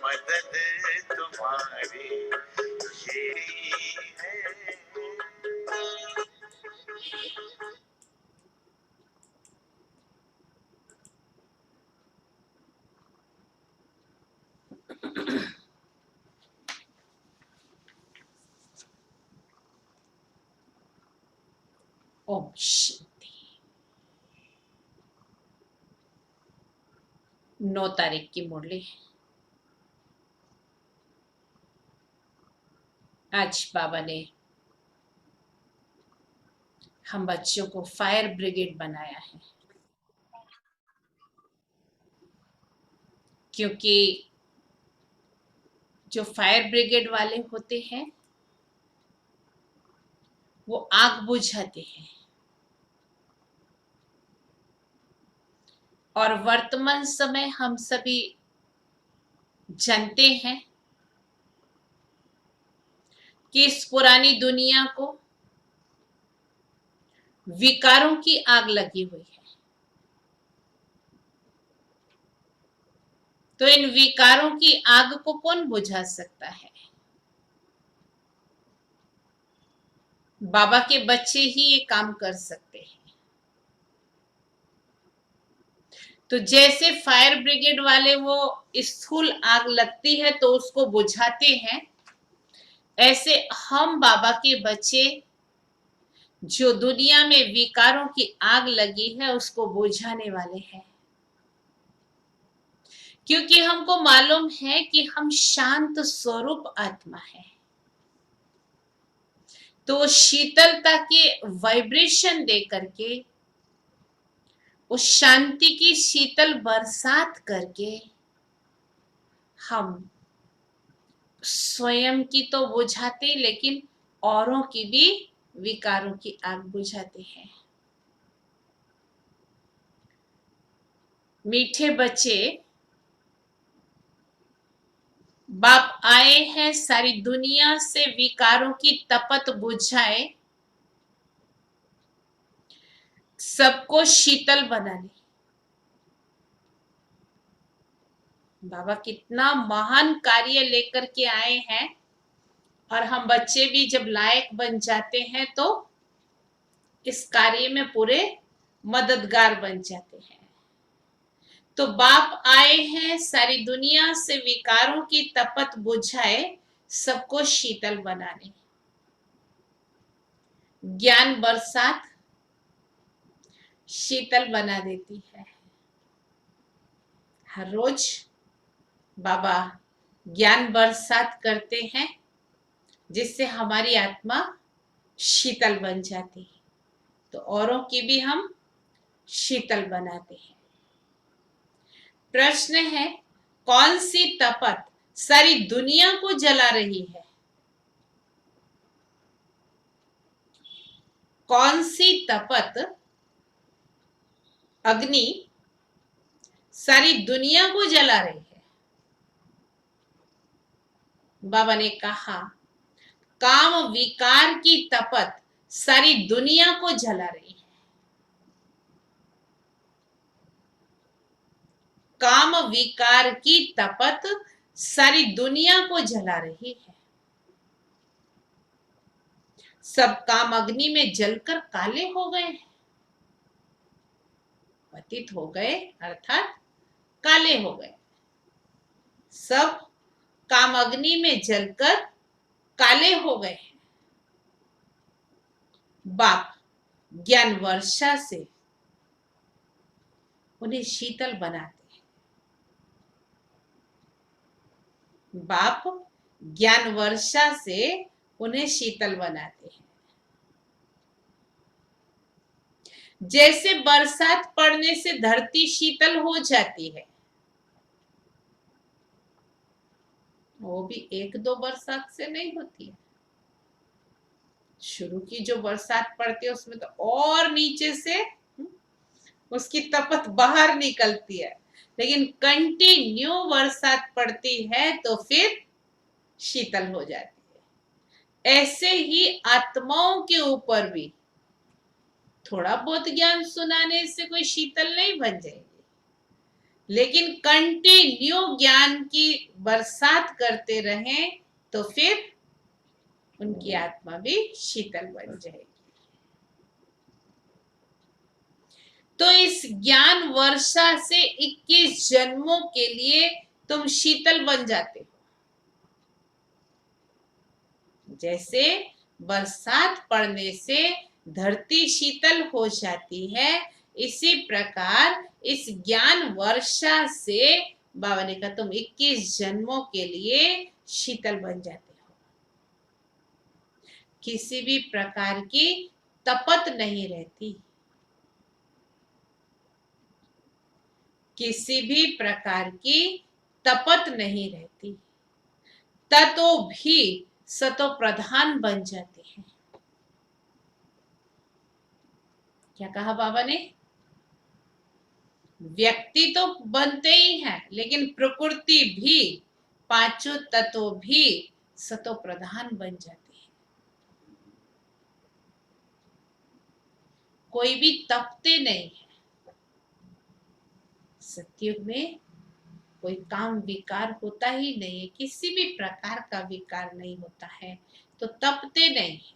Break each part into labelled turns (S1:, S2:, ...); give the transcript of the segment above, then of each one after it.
S1: मदद तुम्हारी ये है।
S2: ओम शांति। 9 तारीख की मुरली। आज बाबा ने हम बच्चों को फायर ब्रिगेड बनाया है, क्योंकि जो फायर ब्रिगेड वाले होते हैं वो आग बुझाते हैं, और वर्तमान समय हम सभी जानते हैं कि इस पुरानी दुनिया को विकारों की आग लगी हुई है। तो इन विकारों की आग को कौन बुझा सकता है? बाबा के बच्चे ही ये काम कर सकते हैं। तो जैसे फायर ब्रिगेड वाले वो स्थूल आग लगती है तो उसको बुझाते हैं, ऐसे हम बाबा के बच्चे जो दुनिया में विकारों की आग लगी है उसको बुझाने वाले हैं। क्योंकि हमको मालूम है कि हम शांत स्वरूप आत्मा है, तो शीतलता के वाइब्रेशन दे करके, उस शांति की शीतल बरसात करके हम स्वयं की तो बुझाते, लेकिन औरों की भी विकारों की आग बुझाते हैं। मीठे बच्चे, बाप आए हैं सारी दुनिया से विकारों की तपत बुझाए, सबको शीतल बनाने। बाबा कितना महान कार्य लेकर के आए हैं, और हम बच्चे भी जब लायक बन जाते हैं तो इस कार्य में पूरे मददगार बन जाते हैं। तो बाप आए हैं सारी दुनिया से विकारों की तपत बुझाए, सबको शीतल बनाने। ज्ञान बरसात शीतल बना देती है। हर रोज बाबा ज्ञान बरसात करते हैं, जिससे हमारी आत्मा शीतल बन जाती है, तो औरों की भी हम शीतल बनाते हैं। प्रश्न है, कौन सी तपत सारी दुनिया को जला रही है? कौन सी तपत अग्नि सारी दुनिया को जला रही है? बाबा ने कहा, काम विकार की तपत सारी दुनिया को जला रही है। काम विकार की तपत सारी दुनिया को जला रही है। सब काम अग्नि में जलकर काले हो गए हैं, पतित हो गए अर्थात काले हो गए। सब काम अग्नि में जलकर काले हो गए हैं। बाप ज्ञान वर्षा से उन्हें शीतल बनाते हैं। बाप ज्ञान वर्षा से उन्हें शीतल बनाते हैं। जैसे बरसात पड़ने से धरती शीतल हो जाती है, वो भी 1-2 बरसात से नहीं होती है। शुरू की जो बरसात पड़ती है उसमें तो और नीचे से उसकी तपत बाहर निकलती है, लेकिन कंटिन्यू बरसात पड़ती है तो फिर शीतल हो जाती है। ऐसे ही आत्माओं के ऊपर भी थोड़ा बहुत ज्ञान सुनाने से कोई शीतल नहीं बन जाएगी। लेकिन कंटिन्यू ज्ञान की बरसात करते रहें तो फिर उनकी आत्मा भी शीतल बन जाएगी। तो इस ज्ञान वर्षा से 21 जन्मों के लिए तुम शीतल बन जाते हो। जैसे बरसात पड़ने से धरती शीतल हो जाती है, इसी प्रकार इस ज्ञान वर्षा से बाबा ने कहा तुम 21 जन्मों के लिए शीतल बन जाते हो। किसी भी प्रकार की तपत नहीं रहती, किसी भी प्रकार की तपत नहीं रहती, ततो भी सतो प्रधान बन जाते हैं। क्या कहा बाबा ने? व्यक्ति तो बनते ही हैं, लेकिन प्रकृति भी, पांचों तत्व भी सतो प्रधान बन जाते हैं। कोई भी तपते नहीं है। सतयुग में कोई काम विकार होता ही नहीं है, किसी भी प्रकार का विकार नहीं होता है, तो तपते नहीं है,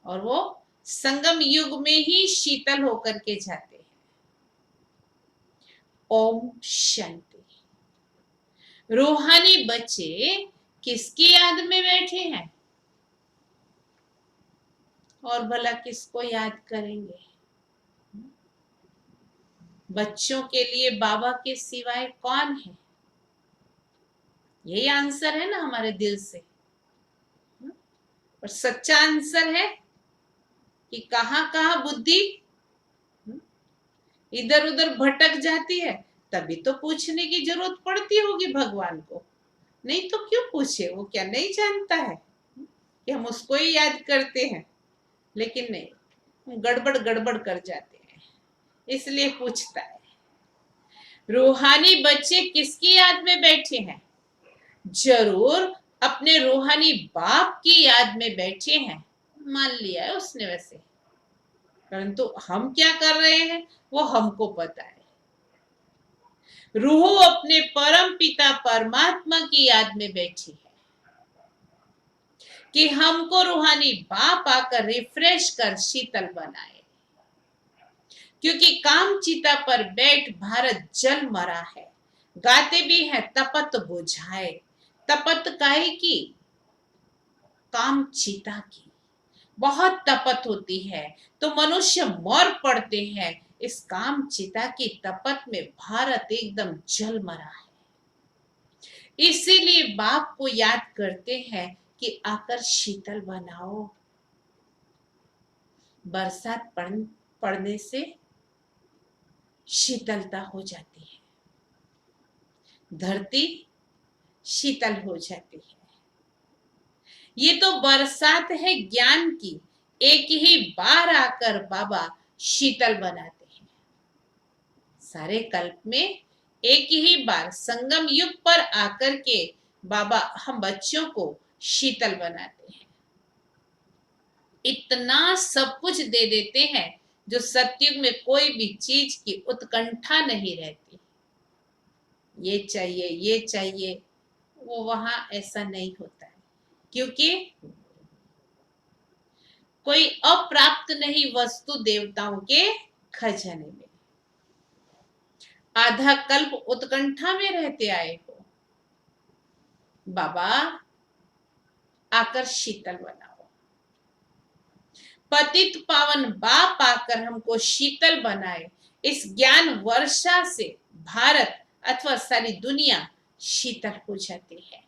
S2: और वो संगम युग में ही शीतल होकर के जाते हैं। ओम शांति। रूहानी बच्चे किसकी याद में बैठे हैं? और भला किसको याद करेंगे? बच्चों के लिए बाबा के सिवाय कौन है? यही आंसर है ना हमारे दिल से। और सच्चा आंसर है कि कहां कहां बुद्धि इधर उधर भटक जाती है, तभी तो पूछने की जरूरत पड़ती होगी भगवान को। नहीं तो क्यों पूछे? वो क्या नहीं जानता है कि हम उसको ही याद करते हैं? लेकिन नहीं, हम गड़बड़ गड़बड़ कर जाते हैं, इसलिए पूछता है। रूहानी बच्चे किसकी याद में बैठे हैं? जरूर अपने रूहानी बाप की याद में बैठे हैं, मान लिया है उसने वैसे, परंतु हम क्या कर रहे हैं वो हमको पता है। रूह अपने परम पिता परमात्मा की याद में बैठी है कि हमको रूहानी बाप आकर रिफ्रेश कर शीतल बनाए, क्योंकि काम चिता पर बैठ भारत जल मरा है। गाते भी है तपत बुझाए। तपत काहे की? काम चिता की बहुत तपत होती है, तो मनुष्य मर पड़ते हैं। इस काम चिता की तपत में भारत एकदम जल मरा है। इसीलिए बाप को याद करते हैं कि आकर शीतल बनाओ। बरसात पड़ने से शीतलता हो जाती है, धरती शीतल हो जाती है। ये तो बरसात है ज्ञान की, एक ही बार आकर बाबा शीतल बनाते हैं। सारे कल्प में एक ही बार संगम युग पर आकर के बाबा हम बच्चों को शीतल बनाते हैं। इतना सब कुछ दे देते हैं जो सतयुग में कोई भी चीज की उत्कंठा नहीं रहती। ये चाहिए, ये चाहिए, वो वहां ऐसा नहीं होता है, क्योंकि कोई अप्राप्त नहीं वस्तु देवताओं के खजाने में। आधा कल्प उत्कंठा में रहते आए हो, बाबा आकर शीतल बनाओ। पतित पावन बाप आकर हमको शीतल बनाए। इस ज्ञान वर्षा से भारत अथवा सारी दुनिया शीतल हो जाती है।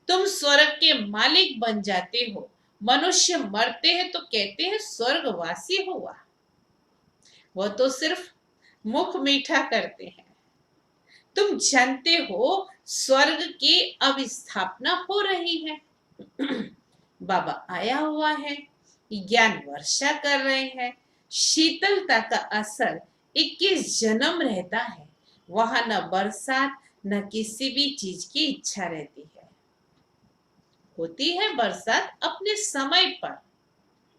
S2: तुम स्वर्ग के मालिक बन जाते हो। मनुष्य मरते हैं तो कहते हैं स्वर्गवासी हुआ, वो तो सिर्फ मुख मीठा करते हैं। तुम जानते हो स्वर्ग की अब स्थापना हो रही है। बाबा आया हुआ है, ज्ञान वर्षा कर रहे हैं। शीतलता का असर 21 जन्म रहता है। वहां न बरसात न किसी भी चीज की इच्छा रहती है। होती है बरसात अपने समय पर,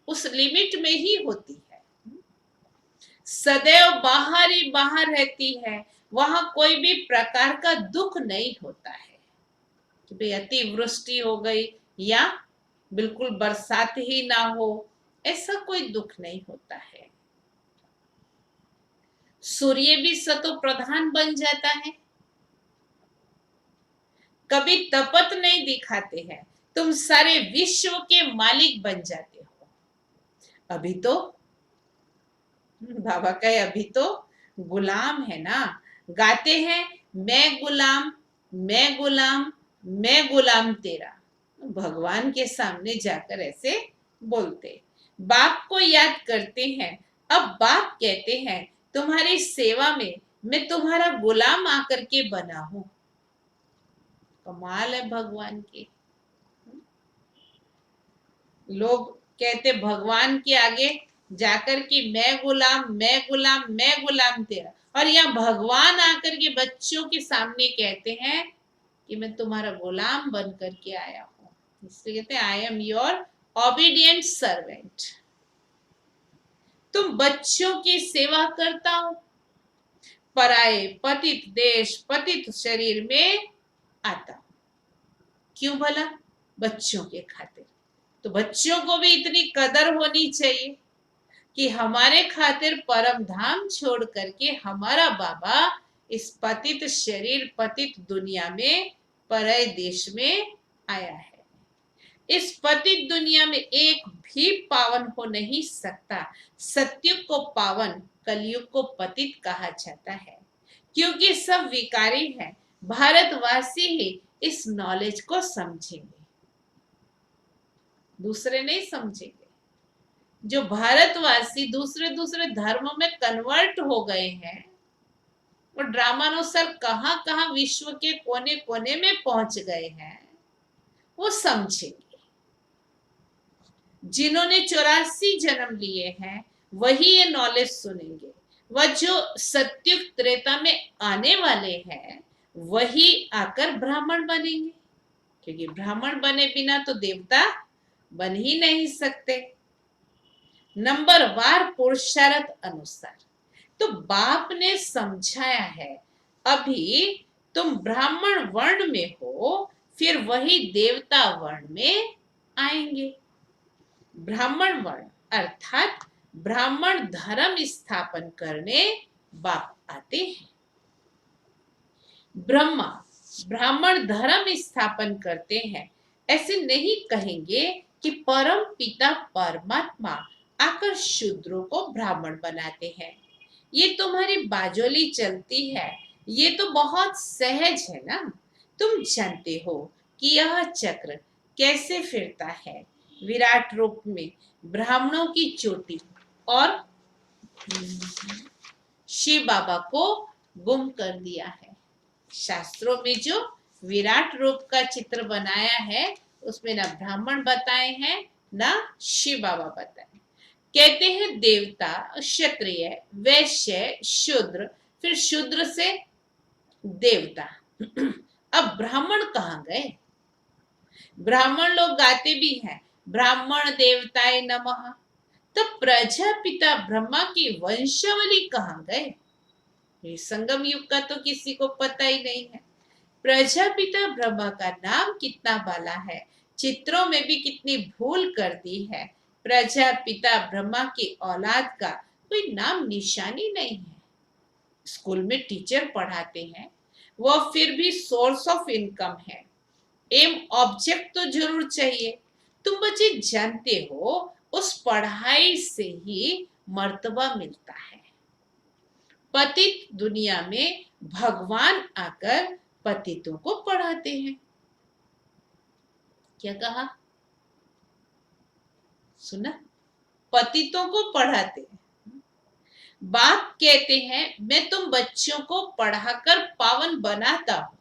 S2: उस लिमिट में ही होती है। सदैव बाहर ही बाहर रहती है। वहां कोई भी प्रकार का दुख नहीं होता है कि भाई अतिवृष्टि हो गई या बिल्कुल बरसात ही ना हो, ऐसा कोई दुख नहीं होता है। सूर्य भी सतो प्रधान बन जाता है, कभी तपत नहीं दिखाते हैं, तुम सारे विश्व के मालिक बन जाते हो। अभी तो बाबा कहे अभी तो गुलाम है ना, गाते हैं मैं गुलाम, मैं गुलाम, मैं गुलाम तेरा। भगवान के सामने जाकर ऐसे बोलते, बाप को याद करते हैं। अब बाप कहते हैं तुम्हारी सेवा में मैं तुम्हारा गुलाम आकर के बना हूं। कमाल है भगवान की। लोग कहते भगवान के आगे जाकर कि मैं गुलाम, मैं गुलाम, मैं गुलाम तेरा, और यहाँ भगवान आकर के बच्चों के सामने कहते हैं कि मैं तुम्हारा गुलाम बन करके आया हूं। इसलिए कहते हैं I am your obedient servant. तुम बच्चों की सेवा करता हूं, पराए पतित देश पतित शरीर में आता हूं। क्यों भला? बच्चों के खातिर। तो बच्चों को भी इतनी कदर होनी चाहिए कि हमारे खातिर परम धाम छोड़ करके हमारा बाबा इस पतित शरीर पतित दुनिया में परय देश में आया है। इस पतित दुनिया में एक भी पावन हो नहीं सकता। सत्युग को पावन, कलयुग को पतित कहा जाता है, क्योंकि सब विकारी है। भारतवासी ही इस नॉलेज को समझेंगे, दूसरे नहीं समझेंगे। जो भारतवासी दूसरे दूसरे धर्मों में कन्वर्ट हो गए हैं, वो ड्रामानुसार कहां कहां विश्व के कोने कोने में पहुंच गए हैं, वो समझेंगे। जिन्होंने 84 जन्म लिए हैं वही ये नॉलेज सुनेंगे। वह जो सत्युग त्रेता में आने वाले हैं वही आकर ब्राह्मण बनेंगे, क्योंकि ब्राह्मण बने बिना तो देवता बन ही नहीं सकते। नंबर वार पुरुषार्थ अनुसार तो बाप ने समझाया है, अभी तुम ब्राह्मण वर्ण में हो, फिर वही देवता वर्ण में आएंगे। ब्राह्मण वर्ण अर्थात ब्राह्मण धर्म स्थापन करने बाप आते हैं। ब्रह्मा ब्राह्मण धर्म स्थापन करते हैं, ऐसे नहीं कहेंगे कि परम पिता परमात्मा आकर शूद्रों को ब्राह्मण बनाते हैं। ये तुम्हारी बाजोली चलती है, ये तो बहुत सहज है ना। तुम जानते हो कि यह चक्र कैसे फिरता है। विराट रूप में ब्राह्मणों की चोटी और शिव बाबा को गुम कर दिया है। शास्त्रों में जो विराट रूप का चित्र बनाया है उसमें ना ब्राह्मण बताए हैं ना शिव बाबा बताए। कहते हैं देवता, क्षत्रिय, वैश्य, शूद्र, फिर शूद्र से देवता। अब ब्राह्मण कहाँ गए? ब्राह्मण लोग गाते भी हैं ब्राह्मण देवताय नमः, तो प्रजापिता ब्रह्मा की वंशावली कहाँ गए? ये संगम युग का तो किसी को पता ही नहीं है। प्रजापिता ब्रह्मा का नाम कितना बाला है, चित्रों में भी कितनी भूल कर दी है। प्रजापिता ब्रह्मा की औलाद का कोई नाम निशानी नहीं है। स्कूल में टीचर पढ़ाते हैं, वह फिर भी सोर्स ऑफ इनकम है। एम ऑब्जेक्ट तो जरूर चाहिए। तुम बच्चे जानते हो उस पढ़ाई से ही मर्तबा मिलता है। पतित दुनिया में भगवान आकर पतितों को पढ़ाते हैं। क्या कहा? सुना? पतितों को पढ़ाते हैं। बाप कहते हैं मैं तुम बच्चों को पढ़ाकर पावन बनाता हूं।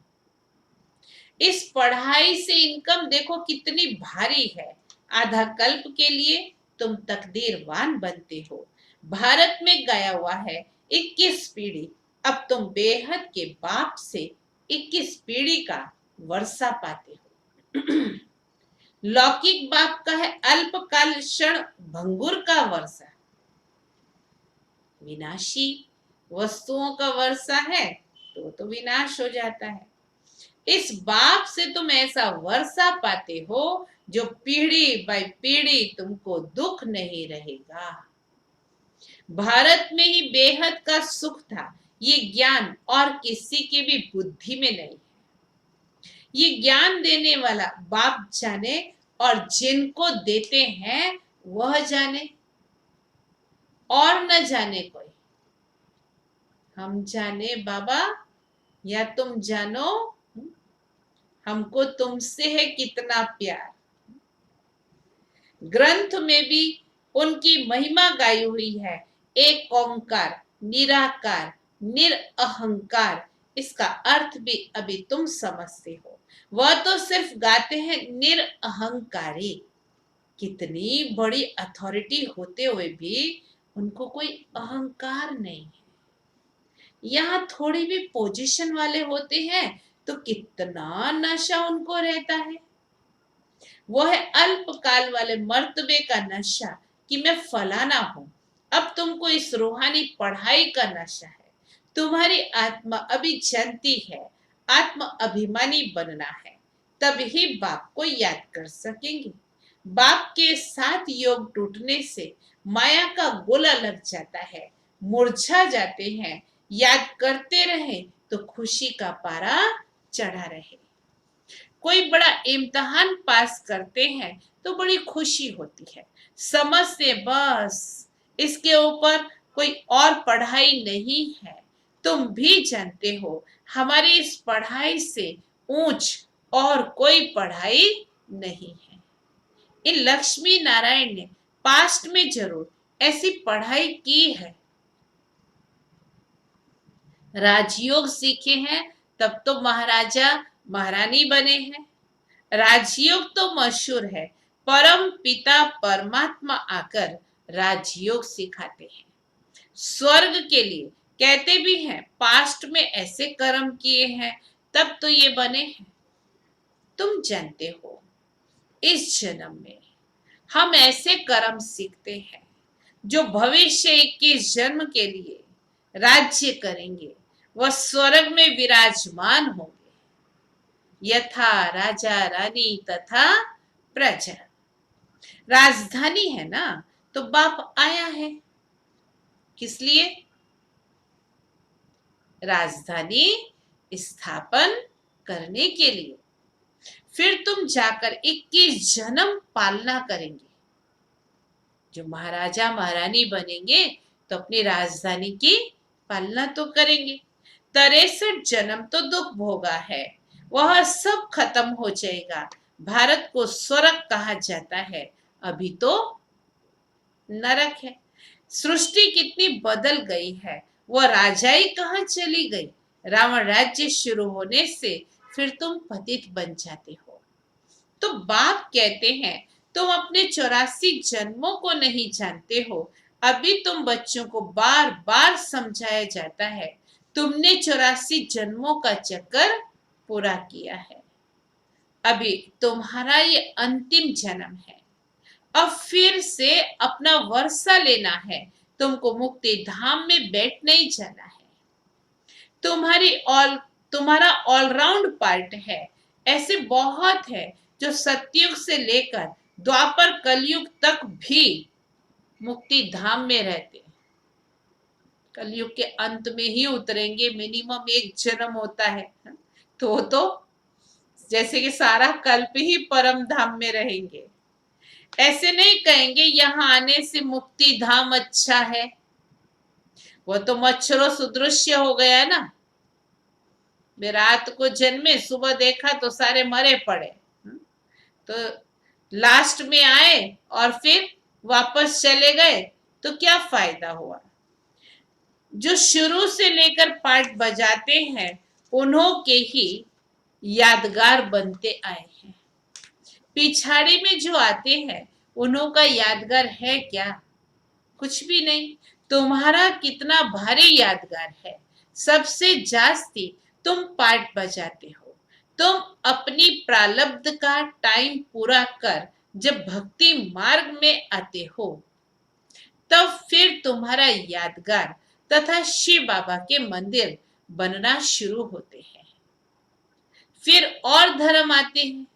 S2: इस पढ़ाई से इनकम देखो कितनी भारी है। आधा कल्प के लिए तुम तकदीरवान बनते हो। भारत में गया हुआ है 21 पीढ़ी, अब तुम बेहद के बाप से 21 पीढ़ी का वर्षा पाते हो। लौकिक बाप का है अल्पकाल क्षण भंगुर का वर्षा, विनाशी वस्तुओं का वर्षा है तो विनाश हो जाता है। इस बाप से तुम ऐसा वर्षा पाते हो जो पीढ़ी बाई पीढ़ी तुमको दुख नहीं रहेगा। भारत में ही बेहद का सुख था, ये ज्ञान और किसी की भी बुद्धि में नहीं। ये ज्ञान देने वाला बाप जाने, और जिनको देते हैं वह जाने, और न जाने कोई। हम जाने बाबा या तुम जानो, हमको तुमसे है कितना प्यार। ग्रंथ में भी उनकी महिमा गाई हुई है, एक ओंकार निराकार निरअहंकार। इसका अर्थ भी अभी तुम समझते हो। वह तो सिर्फ गाते हैं निरअहंकारी। कितनी बड़ी अथॉरिटी होते हुए भी उनको कोई अहंकार नहीं है। यहाँ थोड़ी भी पोजीशन वाले होते हैं तो कितना नशा उनको रहता है। वो है अल्पकाल वाले मर्तबे का नशा कि मैं फलाना हूं। अब तुमको इस रूहानी पढ़ाई का नशा है। तुम्हारी आत्मा अभी जनती है, आत्म अभिमानी बनना है, तभी बाप को याद कर सकेंगे। बाप के साथ योग टूटने से माया का गोला लग जाता है, मुरझा जाते हैं। याद करते रहे तो खुशी का पारा चढ़ा रहे। कोई बड़ा इम्तिहान पास करते हैं तो बड़ी खुशी होती है, समझते बस इसके ऊपर कोई और पढ़ाई नहीं है। तुम भी जानते हो हमारी इस पढ़ाई से ऊंच और कोई पढ़ाई नहीं है। इन लक्ष्मी नारायण ने पास्ट में जरूर ऐसी पढ़ाई की है, राजयोग सीखे हैं, तब तो महाराजा महारानी बने हैं। राजयोग तो मशहूर है, परम पिता परमात्मा आकर राजयोग सिखाते हैं। स्वर्ग के लिए कहते भी हैं पास्ट में ऐसे कर्म किए हैं तब तो ये बने हैं। तुम जानते हो इस जन्म में हम ऐसे कर्म सीखते हैं जो भविष्य 21 जन्म के लिए राज्य करेंगे, वह स्वर्ग में विराजमान होंगे। यथा राजा रानी तथा प्रजा। राजधानी है ना, तो बाप आया है किस लिए? राजधानी स्थापन करने के लिए। फिर तुम जाकर 21 जन्म पालना करेंगे। जो महाराजा महारानी बनेंगे तो अपनी राजधानी की पालना तो करेंगे। 63 जन्म तो दुख भोगा है, वह सब खत्म हो जाएगा। भारत को स्वर्ग कहा जाता है, अभी तो नरक है। सृष्टि कितनी बदल गई है, वह राजाई कहाँ चली गई। रावण राज्य शुरू होने से फिर तुम पतित बन जाते हो। तो बाप कहते हैं तुम अपने 84 जन्मों को नहीं जानते हो। अभी तुम बच्चों को बार बार समझाया जाता है, तुमने 84 जन्मों का चक्कर पूरा किया है, अभी तुम्हारा ये अंतिम जन्म है। अब फिर से अपना वर्षा लेना है, तुमको मुक्ति धाम में बैठ नहीं जाना है। तुम्हारा ऑलराउंड पार्ट है। ऐसे बहुत है जो सतयुग से लेकर द्वापर कलयुग तक भी मुक्ति धाम में रहते हैं। कलयुग के अंत में ही उतरेंगे, मिनिमम 1 जन्म होता है, तो जैसे कि सारा कल्प ही परम धाम में रहेंगे। ऐसे नहीं कहेंगे यहाँ आने से मुक्ति धाम अच्छा है, वो तो मच्छरों सुदृश्य हो गया ना। वे रात को जन्मे, सुबह देखा तो सारे मरे पड़े, तो लास्ट में आए और फिर वापस चले गए, तो क्या फायदा हुआ। जो शुरू से लेकर पार्ट बजाते हैं उन्हों के ही यादगार बनते आए हैं। पिछाड़ी में जो आते हैं उन्हों का यादगार है क्या? कुछ भी नहीं। तुम्हारा कितना भारी यादगार है, सबसे जास्ती तुम पार्ट बजाते हो। तुम अपनी प्रारब्ध का टाइम पूरा कर जब भक्ति मार्ग में आते हो, तब फिर तुम्हारा यादगार तथा शिव बाबा के मंदिर बनना शुरू होते हैं। फिर और धर्म आते हैं,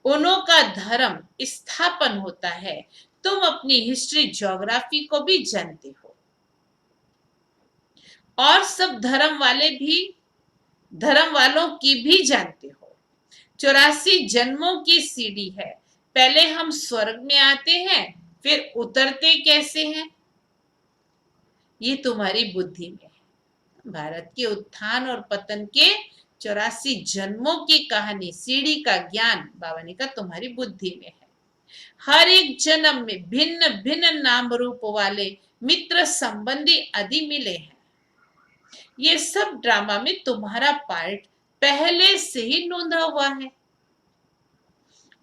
S2: उन्हों का धर्म स्थापन होता है। तुम अपनी हिस्ट्री ज्योग्राफी को भी जानते हो, और सब धर्म वालों की भी जानते हो। 84 जन्मों की सीढ़ी है। पहले हम स्वर्ग में आते हैं, फिर उतरते कैसे हैं, ये तुम्हारी बुद्धि में है। भारत के उत्थान और पतन के 84 जन्मों की कहानी, सीढ़ी का ज्ञान, बाबा ने कहा तुम्हारी बुद्धि में है। हर एक जन्म में भिन्न भिन्न नाम रूप वाले मित्र संबंधी आदि मिले हैं। ये सब ड्रामा में तुम्हारा पार्ट पहले से ही नोंदा हुआ है।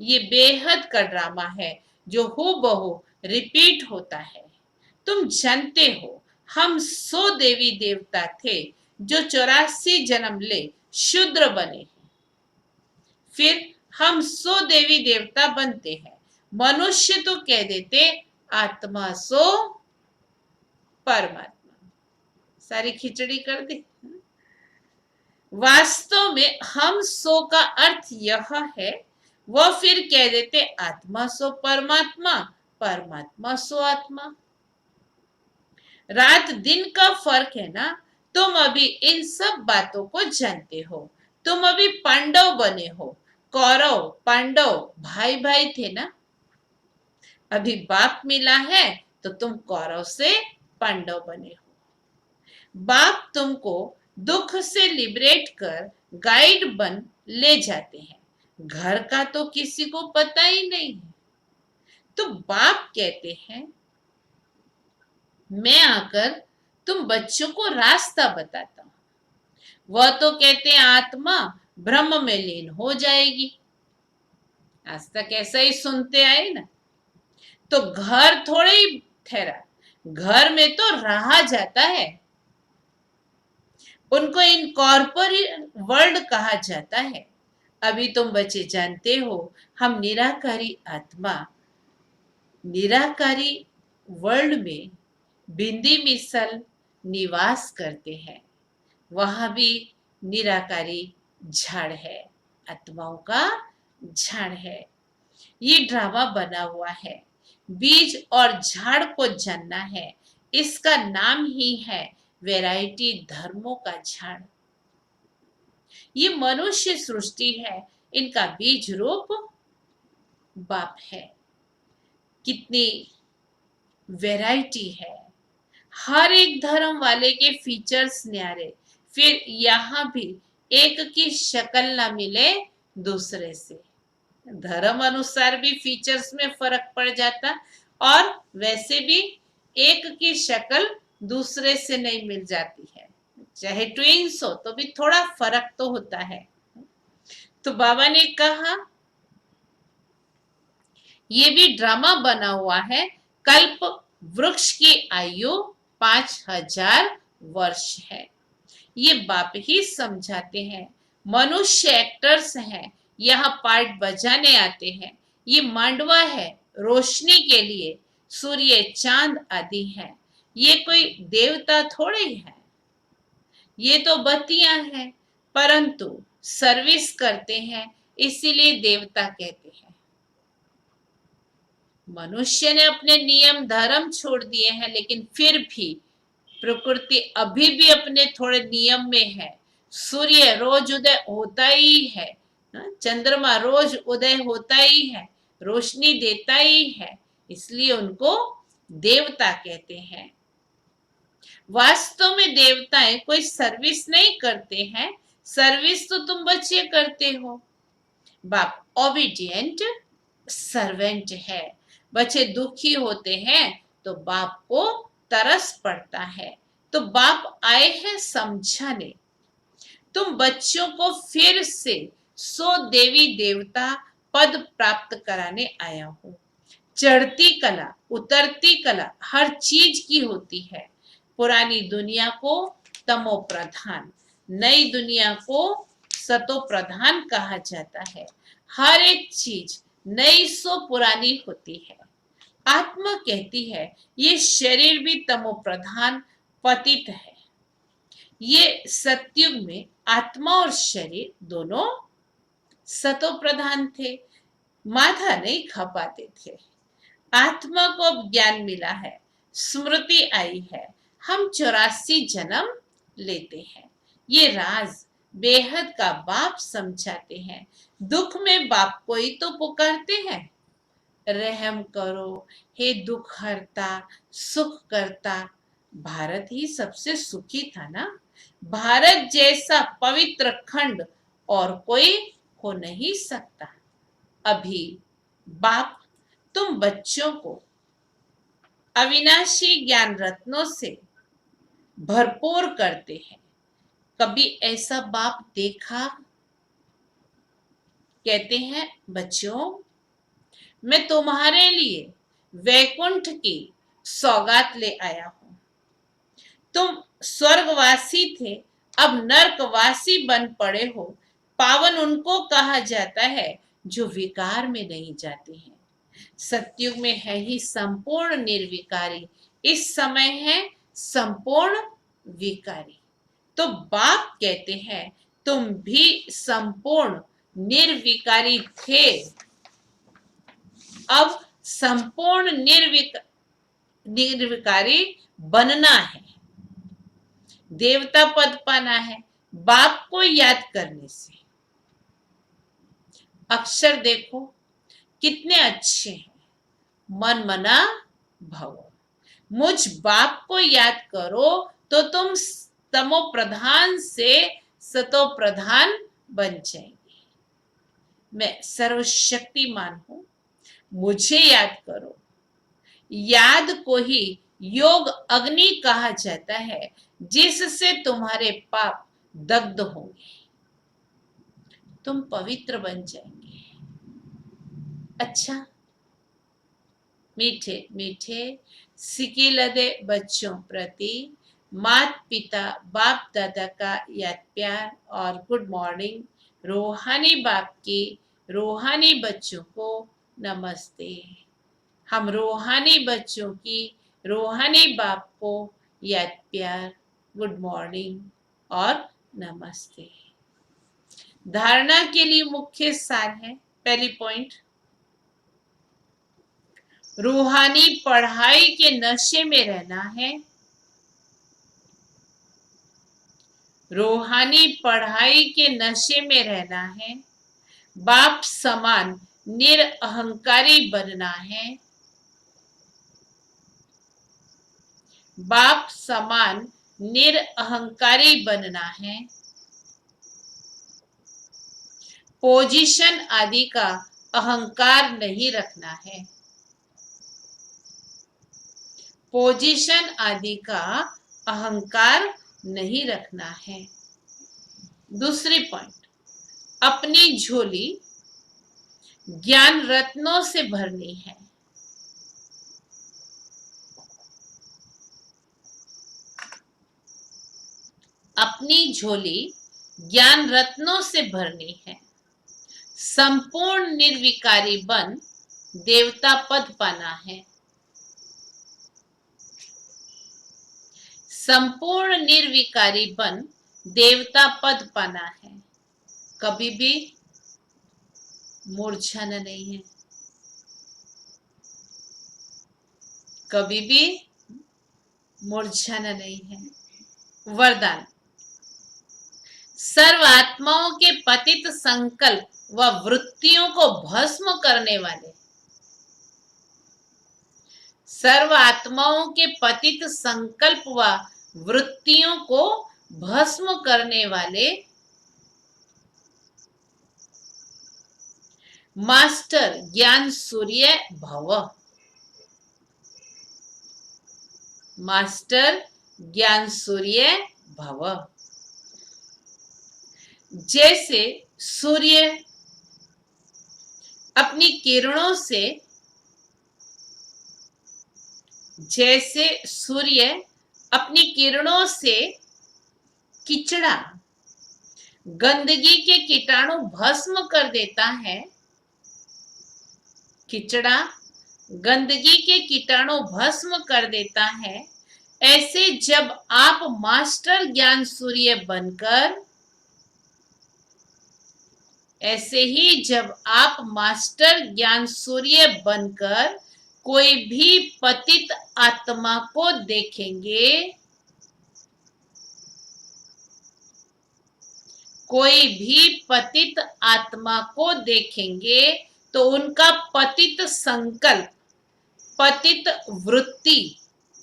S2: ये बेहद का ड्रामा है जो हूबहू रिपीट होता है। तुम जानते हो, हम 100 देवी देवता थे जो 84 जन्म ले शूद्र बने, फिर हम 100 देवी देवता बनते हैं। मनुष्य तो कह देते आत्मा सो परमात्मा, सारी खिचड़ी कर दी। वास्तव में हम 100 का अर्थ यह है, वह फिर कह देते आत्मा सो परमात्मा, परमात्मा सो आत्मा। रात दिन का फर्क है ना। तुम अभी इन सब बातों को जानते हो। तुम अभी पांडव बने हो। कौरव पांडव भाई भाई थे ना। अभी बाप मिला है तो तुम कौरव से पांडव बने हो। बाप तुमको दुख से लिबरेट कर गाइड बन ले जाते हैं। घर का तो किसी को पता ही नहीं है, तो बाप कहते हैं मैं आकर तुम बच्चों को रास्ता बताता हूं। वह तो कहते हैं आत्मा ब्रह्म में लीन हो जाएगी। आज तक ऐसा ही सुनते आए ना। तो घर थोड़े ही ठहरा, घर में तो रहा जाता है। उनको इनकॉर्पोरेट वर्ल्ड कहा जाता है। अभी तुम बच्चे जानते हो, हम निराकारी आत्मा निराकारी वर्ल्ड में बिंदी मिसल निवास करते हैं। वहां भी निराकारी झाड़ है, आत्माओं का झाड़ है। ये ड्रामा बना हुआ है। बीज और झाड़ को जानना है। इसका नाम ही है वैरायटी धर्मों का झाड़। ये मनुष्य सृष्टि है, इनका बीज रूप बाप है। कितनी वैरायटी है। हर एक धर्म वाले के फीचर्स न्यारे। फिर यहाँ भी एक की शक्ल ना मिले दूसरे से। धर्म अनुसार भी फीचर्स में फर्क पड़ जाता, और वैसे भी एक की शक्ल दूसरे से नहीं मिल जाती है। चाहे ट्विंस हो तो भी थोड़ा फर्क तो होता है। तो बाबा ने कहा ये भी ड्रामा बना हुआ है। कल्प वृक्ष की आयु 5000 वर्ष है। ये बाप ही समझाते हैं। मनुष्य एक्टर्स हैं, यहाँ पार्ट बजाने आते हैं। ये मांडवा है रोशनी के लिए, सूर्य चांद आदि हैं। ये कोई देवता थोड़े ही है, ये तो बत्तियां हैं, परंतु सर्विस करते हैं, इसीलिए देवता कहते हैं। मनुष्य ने अपने नियम धर्म छोड़ दिए हैं, लेकिन फिर भी प्रकृति अभी भी अपने थोड़े नियम में है। सूर्य रोज उदय होता ही है, चंद्रमा रोज उदय होता ही है, रोशनी देता ही है, इसलिए उनको देवता कहते हैं। वास्तव में देवताएं कोई सर्विस नहीं करते हैं। सर्विस तो तुम बच्चे करते हो। बाप ओबीडिएंट सर्वेंट है। बच्चे दुखी होते हैं तो बाप को तरस पड़ता है, तो बाप आए हैं समझाने। तुम बच्चों को फिर से 100 देवी देवता पद प्राप्त कराने आया हूं। चढ़ती कला उतरती कला हर चीज की होती है। पुरानी दुनिया को तमो प्रधान, नई दुनिया को सतो प्रधान कहा जाता है। हर एक चीज नई सो पुरानी होती है। आत्मा कहती है ये शरीर भी तमो प्रधान पतित है। ये सतयुग में आत्मा और शरीर दोनों सतो प्रधान थे, माथा नहीं खा पाते थे। आत्मा को अब ज्ञान मिला है, स्मृति आई है, हम 84 जन्म लेते हैं। ये राज बेहद का बाप समझाते हैं। दुख में बाप को ही तो पुकारते हैं, रहम करो हे दुख हरता सुख करता। भारत ही सबसे सुखी था ना। भारत जैसा पवित्र खंड और कोई हो नहीं सकता। अभी बाप तुम बच्चों को अविनाशी ज्ञान रत्नों से भरपूर करते हैं। कभी ऐसा बाप देखा? कहते हैं बच्चों, मैं तुम्हारे लिए वैकुंठ की सौगात ले आया हूं। तुम स्वर्गवासी थे, अब नरकवासी बन पड़े हो। पावन उनको कहा जाता है जो विकार में नहीं जाते हैं। सतयुग में है ही संपूर्ण निर्विकारी, इस समय है संपूर्ण विकारी। तो बाप कहते हैं तुम भी संपूर्ण निर्विकारी थे, अब संपूर्ण निर्विकारी बनना है, देवता पद पाना है बाप को याद करने से। अक्षर देखो कितने अच्छे हैं, मन मना भव। मुझ बाप को याद करो तो तुम तमो प्रधान से सतो प्रधान बन जाएंगे। मैं सर्वशक्तिमान हूं, मुझे याद करो। याद को ही योग अग्नि कहा जाता है, जिससे तुम्हारे पाप दग्ध होंगे, तुम पवित्र बन जाएंगे। अच्छा, मीठे मीठे सिकिलदे बच्चों प्रति माता पिता बाप दादा का याद प्यार और गुड मॉर्निंग। रूहानी बाप की रूहानी बच्चों को नमस्ते। हम रूहानी बच्चों की रूहानी बाप को याद प्यार, गुड मॉर्निंग और नमस्ते। धारणा के लिए मुख्य सार है, पहली पॉइंट, रूहानी पढ़ाई के नशे में रहना है। रूहानी पढ़ाई के नशे में रहना है। बाप समान निरअहंकारी बनना है। बाप समान निरअहंकारी बनना है। पोजीशन आदि का अहंकार नहीं रखना है। पोजीशन आदि का अहंकार नहीं रखना है। दूसरी पॉइंट, अपनी झोली ज्ञान रत्नों से भरनी है। अपनी झोली ज्ञान रत्नों से भरनी है। संपूर्ण निर्विकारी बन देवता पद पाना है। संपूर्ण निर्विकारी बन देवता पद पाना है। कभी भी मूर्छना नहीं है, कभी भी मूर्छना नहीं है। वरदान, सर्व आत्माओं के पतित संकल्प व वृत्तियों को भस्म करने वाले, सर्व आत्माओं के पतित संकल्प व वृत्तियों को भस्म करने वाले मास्टर ज्ञान सूर्य भव। मास्टर ज्ञान सूर्य भव। जैसे सूर्य अपनी किरणों से, जैसे सूर्य अपनी किरणों से कीचड़ा गंदगी के कीटाणु भस्म कर देता है, कीचड़ा गंदगी के कीटाणु भस्म कर देता है, ऐसे जब आप मास्टर ज्ञान सूर्य बनकर ऐसे ही जब आप मास्टर ज्ञान सूर्य बनकर कोई भी पतित आत्मा को देखेंगे, कोई भी पतित आत्मा को देखेंगे तो उनका पतित संकल्प, पतित वृत्ति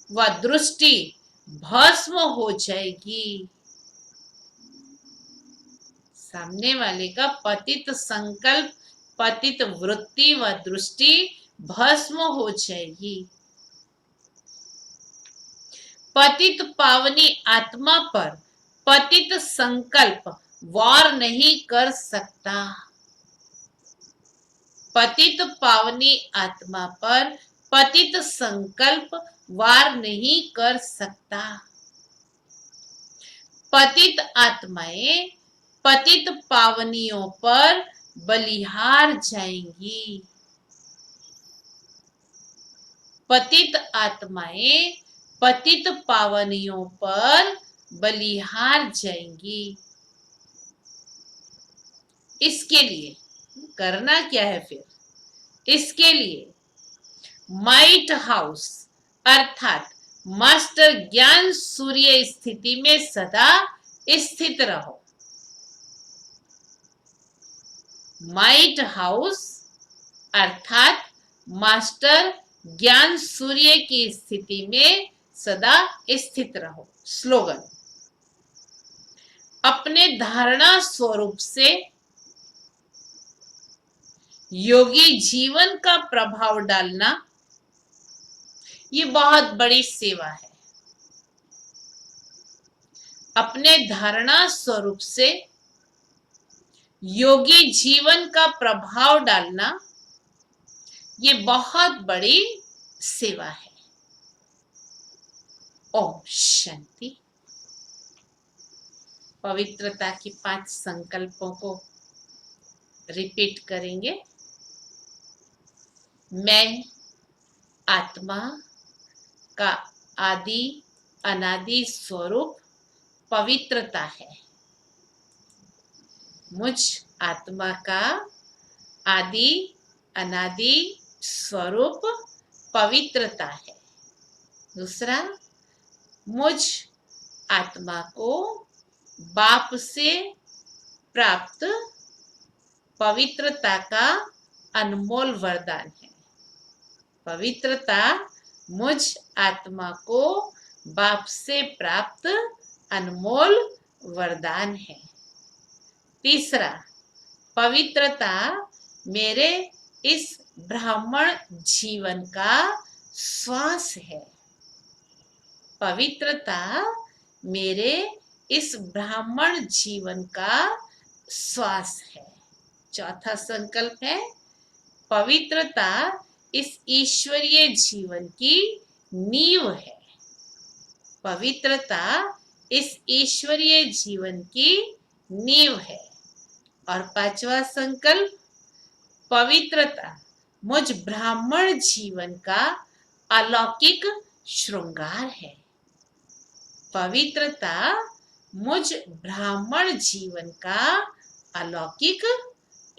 S2: व दृष्टि भस्म हो जाएगी। सामने वाले का पतित संकल्प, पतित वृत्ति व दृष्टि भस्म हो जाएगी। पतित पावनी आत्मा पर पतित संकल्प वार नहीं कर सकता। पतित पावनी आत्मा पर पतित संकल्प वार नहीं कर सकता। पतित आत्माएं पतित पावनियों पर बलिहार जाएंगी। पतित आत्माएं पतित पावनियों पर बलिहार जाएंगी। इसके लिए करना क्या है फिर? इसके लिए माइट हाउस अर्थात मास्टर ज्ञान सूर्य स्थिति में सदा स्थित रहो। माइट हाउस अर्थात मास्टर ज्ञान सूर्य की स्थिति में सदा स्थित रहो। स्लोगन: अपने धारणा स्वरूप से योगी जीवन का प्रभाव डालना ये बहुत बड़ी सेवा है। अपने धारणा स्वरूप से योगी जीवन का प्रभाव डालना ये बहुत बड़ी सेवा है। ओम शांति। पवित्रता की 5 संकल्पों को रिपीट करेंगे। मैं आत्मा का आदि अनादि स्वरूप पवित्रता है। मुझ आत्मा का आदि अनादि स्वरूप पवित्रता है। दूसरा, मुझ आत्मा को बाप से प्राप्त पवित्रता का अनमोल वरदान है। पवित्रता मुझ आत्मा को बाप से प्राप्त अनमोल वरदान है। तीसरा, पवित्रता मेरे इस ब्राह्मण जीवन का श्वास है। पवित्रता मेरे इस ब्राह्मण जीवन का श्वास है। चौथा संकल्प है, पवित्रता इस ईश्वरीय जीवन की नींव है। पवित्रता इस ईश्वरीय जीवन की नींव है। और 5वां संकल्प, पवित्रता मुझ ब्राह्मण जीवन का अलौकिक श्रृंगार है। पवित्रता मुझ ब्राह्मण जीवन का अलौकिक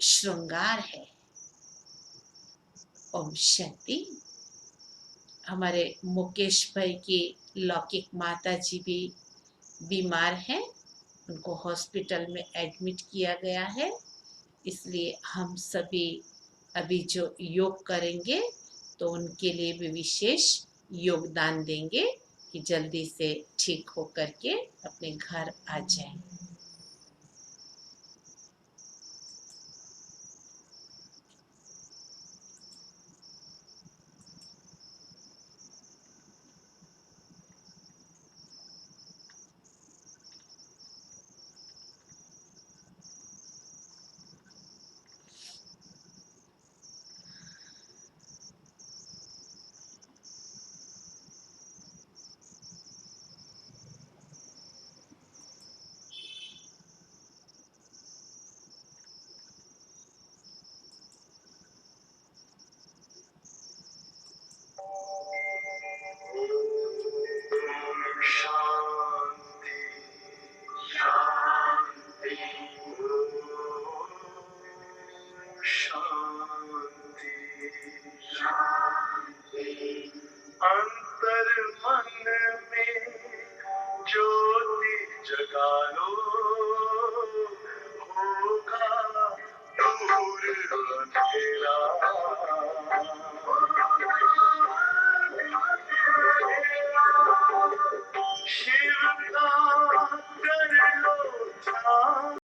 S2: श्रृंगार है। ओम शांति। हमारे मुकेश भाई की लौकिक माता जी भी बीमार हैं, उनको हॉस्पिटल में एडमिट किया गया है, इसलिए हम सभी अभी जो योग करेंगे तो उनके लिए भी विशेष योगदान देंगे कि जल्दी से ठीक होकर के अपने घर आ जाएं।
S1: अंत